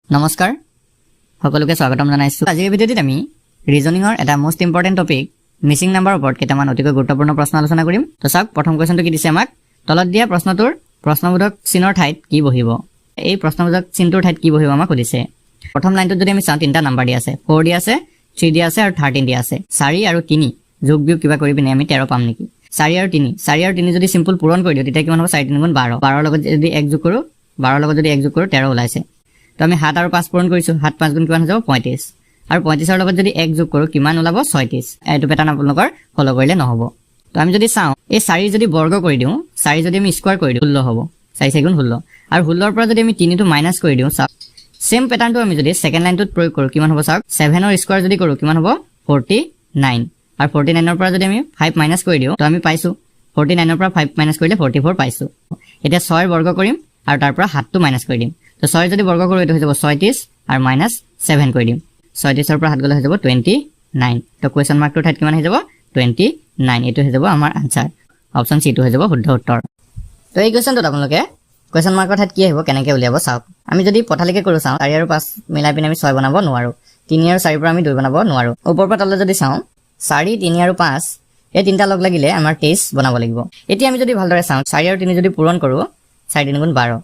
নমস্কাৰ সকলোকে স্বাগতম জনাইছো। আজিৰ ভিডিঅ'টিত আমি ৰিজনিংৰ এটা মোষ্ট ইম্পৰ্টেন্ট টপিক মিছিং নাম্বাৰৰ ওপৰত কেইটামান অতিকৈ গুৰুত্বপূৰ্ণ প্ৰশ্ন আলোচনা কৰিম। তো চাওক, প্ৰথম কোৱেশ্যনটো কি দিছে আমাক, তলত দিয়া প্ৰশ্নটোৰ প্ৰশ্নবোধক চিনৰ ঠাইত কি বহিব। এই প্ৰশ্নবোধক চিনটোৰ ঠাইত কি বহিব আমাক সুধিছে। প্ৰথম লাইনটোত যদি আমি চাওঁ, তিনিটা নাম্বাৰ দিয়া আছে, 4 দিয়া আছে, 3 দিয়া আছে আৰু 13 দিয়া আছে। 4 আৰু 3 যোগ বিয়োগ কিবা কৰি পিনে আমি 13 পাম নেকি? 4 আৰু 3 যদি সিম্পল পূৰণ কৰি দিওঁ তেতিয়া কিমান হ'ব? 4 3 গুণ 12। 12 লগত যদি 1 যোগ কৰোঁ, 12 লগত যদি 1 যোগ কৰোঁ 13 ওলাইছে। তো আমি 7 আৰু 5 পূৰণ কৰিছোঁ, 7 5 গুণ কিমান হৈ যাব? 35। আৰু 35 লগত যদি 1 যোগ কৰোঁ কিমান ওলাব? 36। এইটো পেটাৰ্ণ আপোনালোকৰ ফলো কৰিলে নহ'ব। তো আমি যদি চাওঁ, এই 4 যদি বৰ্গ কৰি দিওঁ, 4 যদি আমি স্কোৱাৰ কৰি দিওঁ 16 হ'ব। 4 4 গুণ 16। আৰু 16ৰ পৰা যদি আমি 3টো মাইনাছ কৰি দিওঁ, চাওক সেম পেটাৰ্ণটো আমি যদি সেকেন্ড লাইনটোত প্ৰয়োগ কৰোঁ কিমান হ'ব? চাওক 7ৰ স্কোৱাৰ যদি কৰোঁ কিমান হ'ব? 49। আৰু 49ৰ পৰা যদি আমি 5 মাইনাছ কৰি দিওঁ তো আমি পাইছোঁ 49ৰ পৰা 5 মাইনাছ কৰিলে 44 পাইছোঁ। এতিয়া 6ৰ বৰ্গ কৰিম আৰু তাৰ পৰা 7টো মাইনাছ কৰি দিম। তো 6 যদি বৰ্গ কৰোঁ এইটো হৈ যাব 36 আৰু মাইনাছ 7 কৰি দিম। 36ৰ পৰা 7 গ'লে হৈ যাব 29। তো কুৱেশ্যন মাৰ্কটোৰ ঠাইত কিমান হৈ যাব? 29। এইটো হৈ যাব আমাৰ আনচাৰ। অপশ্যন চিটো হৈ যাব শুদ্ধ উত্তৰ। তো এই কুৱেশ্যনটোত আপোনালোকে কুৱেশ্যন মাৰ্কৰ ঠাইত কি আহিব কেনেকৈ উলিয়াব চাওক। আমি যদি পথালিকে কৰোঁ চাওঁ, 4 আৰু 5 মিলাই পিনে আমি 6 বনাব নোৱাৰোঁ। 3 আৰু 4 পৰা আমি 2 বনাব নোৱাৰোঁ। ওপৰৰ পৰা তললৈ যদি চাওঁ, 4 3 আৰু 5 এই তিনিটা লগ লাগিলে আমাৰ 23 বনাব লাগিব। এতিয়া আমি যদি ভালদৰে চাওঁ, 4 আৰু 3 যদি পূৰণ কৰোঁ, 4 3 গুণ 12।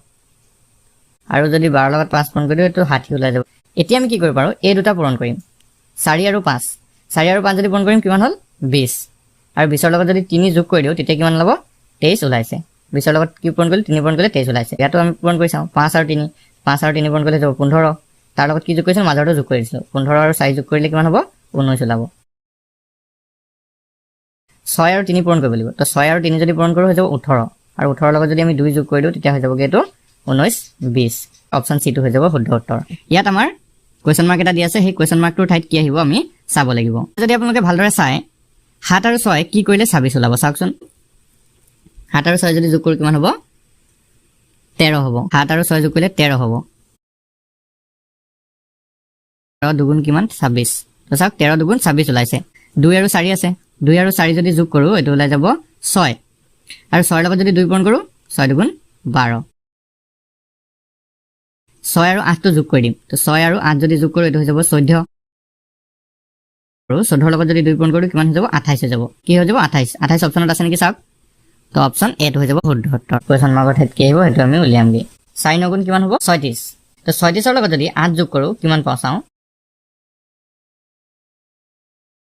আৰু যদি 12 লগত 5 পূৰণ কৰি দিওঁ এইটো 60 ওলাই যাব। এতিয়া আমি কি কৰিব পাৰোঁ? এই দুটা পূৰণ কৰিম, 4 আৰু 5। 4 আৰু 5 যদি পূৰণ কৰিম কিমান হ'ল? 20। আৰু 20ৰ লগত যদি 3 যোগ কৰি দিওঁ তেতিয়া কিমান ওলাব? 23 ওলাইছে। 20ৰ লগত কি পূৰণ কৰিলোঁ? 3 পূৰণ কৰিলে 23 ওলাইছে। ইয়াতো আমি পূৰণ কৰি চাওঁ, 5 আৰু 3 পূৰণ কৰিলে যাব 15। তাৰ লগত কি যোগ কৰিছিলোঁ? মাজৰটো যোগ কৰি দিছিলোঁ। 15 আৰু 4 যোগ কৰিলে কিমান হ'ব? 19 ওলাব। 6 আৰু 3 পূৰণ কৰিব লাগিব। তো 6 আৰু 3 যদি পূৰণ কৰোঁ হৈ যাব 18। আৰু 18ৰ লগত যদি আমি 2 যোগ কৰি দিওঁ তেতিয়া হৈ যাবগৈ এইটো 19 20। অপশ্যন চিটো হৈ যাব শুদ্ধ উত্তৰ। ইয়াত আমাৰ কুৱেশ্যন মাৰ্ক এটা দিয়া আছে, সেই কুৱেশ্যন মাৰ্কটোৰ ঠাইত কি আহিব আমি চাব লাগিব। যদি আপোনালোকে ভালদৰে চায়, 7 আৰু 6 কি কৰিলে 26 ওলাব চাওকচোন। 7 আৰু 6 যদি যোগ কৰোঁ কিমান হ'ব? 13 হ'ব। 7 আৰু 6 যোগ কৰিলে 13 হ'ব। 13 দুগুণ কিমান? 26। তো চাওক 13 দুগুণ 26 ওলাইছে। 2 আৰু 4 আছে, 2 আৰু 4 যদি যোগ কৰোঁ এইটো ওলাই যাব 6। আৰু 6ৰ লগত যদি 2 পূৰণ কৰোঁ, 6 দুগুণ 12। 6 আৰু 8টো যোগ কৰি দিম। তো 6 আৰু 8 যদি যোগ কৰোঁ এইটো হৈ যাব 14। আৰু 14ৰ লগত যদি 2 পূৰণ কৰোঁ কিমান হৈ যাব? 28 হৈ যাব। কি হৈ যাব? 28। 28 অপশ্যনত আছে নেকি চাওক। তো অপশ্যন এটো হৈ যাব শুদ্ধ উত্তৰ। কুৱেশ্যন মাৰ্কৰ ঠাইত কি আহিব সেইটো আমি উলিয়ামগৈ। 4 9 গুণ কিমান হ'ব? 36। তো 36ৰ লগত যদি 8 যোগ কৰোঁ কিমান পাওঁ চাওঁ।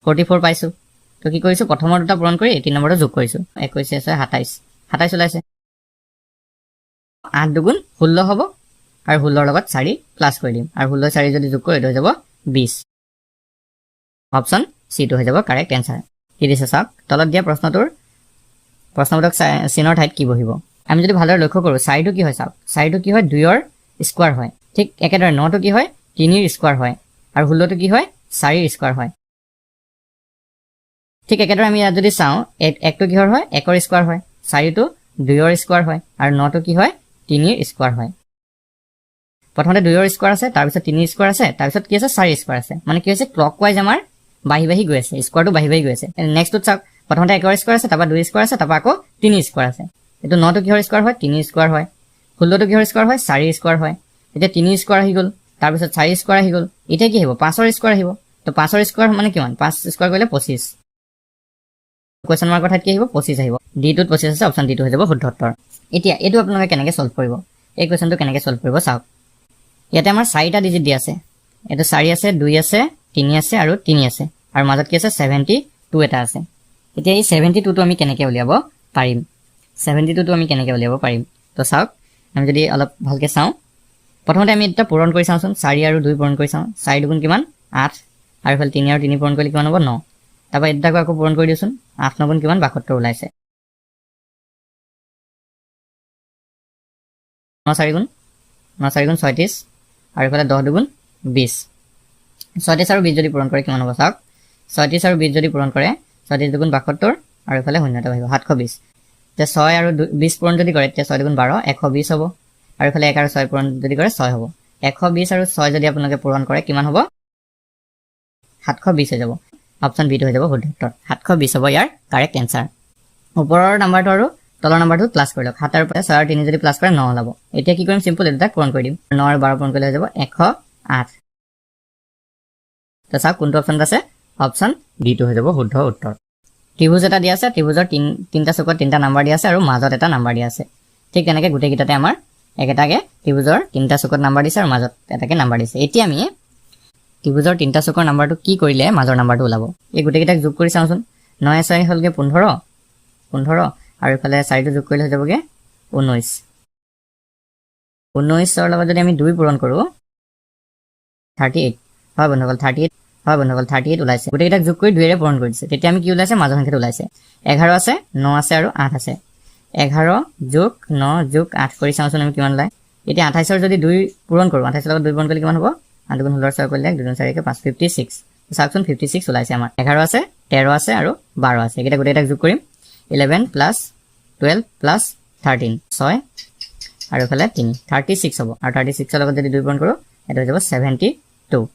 44 পাইছোঁ। তো কি কৰিছোঁ? প্ৰথমৰ দুটা পূৰণ কৰি 3 নম্বৰটো যোগ কৰিছোঁ। 21 আছে 27। 27 ওলাইছে। 8 দুগুণ 16 হ'ব। আৰু 16ৰ লগত 4 প্লাছ কৰি দিম। আৰু 16 4 যদি যোগ কৰোঁ এইটো হৈ যাব 20। অপশ্যন চিটো হৈ যাব কাৰেক্ট এনচাৰ। কি দিছে চাওক, তলত দিয়া প্ৰশ্নটোৰ প্ৰশ্নবোধক চিনৰ ঠাইত কি বহিব। আমি যদি ভালদৰে লক্ষ্য কৰোঁ, 4টো কি হয় চাওক, 4টো কি হয়? 2ৰ স্কোৱাৰ হয়। ঠিক একেদৰে 9টো কি হয়? 3ৰ স্কোৱাৰ হয়। আৰু 16টো কি হয়? 4ৰ স্কোৱাৰ হয়। ঠিক একেদৰে আমি ইয়াত যদি চাওঁ, 1টো কিহৰ হয়? 1ৰ স্কোৱাৰ হয়। 4টো 2ৰ স্কোৱাৰ হয়। আৰু 9টো কি হয়? 3ৰ স্কোৱাৰ হয়। প্ৰথমতে 2ৰ স্কোৱাৰ আছে, তাৰপিছত 3ৰ স্কোৱাৰ আছে, তাৰপিছত কি আছে? 4ৰ স্কোৱাৰ আছে। মানে কি হৈছে? ক্লকৱাইজ আমাৰ বাঢ়ি বাঢ়ি গৈ আছে, স্কোৱাৰটো বাঢ়ি বাঢ়ি গৈ আছে। নেক্সটটোত চাওক, প্ৰথমতে 1ৰ স্কোৱাৰ আছে, তাৰপৰা 2ৰ স্কোৱাৰ আছে, তাৰপৰা আকৌ 3ৰ স্কোৱাৰ আছে। এইটো 9টো কিহৰ স্কোৱাৰ হয়? 3ৰ স্কোৱাৰ হয়। 16টো কিহৰ স্কোৱাৰ হয়? 4ৰ স্কোৱাৰ হয়। এতিয়া 3ৰ স্কোৱাৰ আহি গ'ল, তাৰপিছত 4ৰ স্কোৱাৰ আহি গ'ল। এতিয়া কি আহিব? 5ৰ স্কোৱাৰ আহিব। তো 5ৰ স্কোৱাৰ মানে কিমান? 5 স্কোৱাৰ কৰিলে 25। কুৱেশ্যন মাৰ্কৰ ঠাইত কি আহিব? 25 আহিব। ডিটোত 25 আছে, অপশ্যন ডিটো হৈ যাব শুদ্ধ উত্তৰ। এতিয়া এইটো আপোনালোকে কেনেকৈ ছল্ভ কৰিব? এই কুৱেশ্যনটো কেনেকৈ ছল্ভ কৰিব চাওক। ইয়াতে আমাৰ 4টা ডিজিট দিয়া আছে। এইটো 4 আছে, 2 আছে, 3 আছে আৰু 3 আছে। আৰু মাজত কি আছে? 72 এটা আছে। এতিয়া এই 72টো আমি কেনেকৈ উলিয়াব পাৰিম? 72টো আমি কেনেকৈ উলিয়াব পাৰিম? তো চাওক, আমি যদি অলপ ভালকৈ চাওঁ, প্ৰথমতে আমি এটা পূৰণ কৰি চাওঁচোন। 4 আৰু 2 পূৰণ কৰি চাওঁ। 4 দুগুণ কিমান? 8। আৰু ইফালে 3 আৰু 3 পূৰণ কৰিলে কিমান হ'ব? 9। তাৰপৰা এই দুটাকো আকৌ পূৰণ কৰি দিওঁচোন। 8 9 গুণ কিমান? 72 ওলাইছে। 9 4 গুণ 36। আৰু ইফালে 10 দুগুণ 20। 36 আৰু 20 যদি পূৰণ কৰে কিমান হ'ব চাওক। 36 আৰু 20 যদি পূৰণ কৰে, 36 দুগুণ 72। আৰু ইফালে শূন্য এটা আহিব 720। এতিয়া 6 আৰু 20 পূৰণ যদি কৰে তেতিয়া 6 দুগুণ 12 120 হ'ব। আৰু ইফালে 1 আৰু 6 পূৰণ যদি কৰে 6 হ'ব। 120 আৰু 6 যদি আপোনালোকে পূৰণ কৰে কিমান হ'ব? 720 হৈ যাব। অপশ্যন বিটো হৈ যাব শুদ্ধ উত্তৰ। 720 হ'ব ইয়াৰ কাৰেক্ট এনচাৰ। ওপৰৰ নাম্বাৰটো আৰু তলৰ নাম্বাৰটো প্লাছ কৰি লওক। 7 আৰু 6 আৰু 3 যদি প্লাছ কৰে 9 ওলাব। এতিয়া কি কৰিম? চিম্পল এই দুটাক পূৰণ কৰি দিম। 9 আৰু 12 পূৰণ কৰিলে হৈ যাব 8 তো চাওক কোনটো অপচনত আছে অপচন ডিটো হৈ যাব শুদ্ধ উত্তৰ ত্ৰিভুজ এটা দিয়া আছে ত্ৰিভুজৰ তিনিটা চুকত তিনিটা নাম্বাৰ দিয়া আছে আৰু মাজত এটা নাম্বাৰ দিয়া আছে ঠিক তেনেকৈ গোটেইকেইটাতে আমাৰ একেটাকে ত্ৰিভুজৰ তিনিটা চুকত নাম্বাৰ দিছে আৰু মাজত এটাকে নাম্বাৰ দিছে এতিয়া আমি ত্ৰিভুজৰ তিনিটা চুকৰ নাম্বাৰটো কি কৰিলে মাজৰ নাম্বাৰটো ওলাব এই গোটেইকেইটাক যোগ কৰি চাওঁচোন 9 6 হ'লগে 15 আৰু ইফালে 4টো যোগ কৰিলে হৈ যাবগে 19 19ৰ লগত যদি আমি 2 পূৰণ কৰোঁ 38 হয় বন্ধুসকল 38 ওলাইছে গোটেইকেইটাক যোগ কৰি 2 ৰে পূৰণ কৰি দিছে তেতিয়া আমি কি ওলাইছে মাজৰ সংখ্যাটো ওলাইছে 11 আছে 9 আছে আৰু 8 আছে 11 যোগ 9 যোগ 8 কৰি চাওঁচোন আমি কিমান ওলাই এতিয়া 28ৰ যদি 2 পূৰণ কৰোঁ 28ৰ লগত 2 পূৰণ কৰিলে কিমান হ'ব 8 গুণ 16 6 কৰিলে 2 গুণ 4 5 56 চাওকচোন 56 ওলাইছে আমাৰ 11 আছে 13 আছে আৰু 12 আছে এটা গোটেইটাক যোগ কৰিম 11 + 12 + 13 6 আৰু ইফালে 3 36 হ'ব আৰু 36ৰ লগত যদি 2 পূৰণ কৰোঁ এটা হৈ যাব 72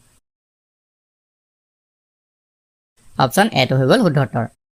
অপচন এ টো হৈ গ'ল শুদ্ধ উত্তৰ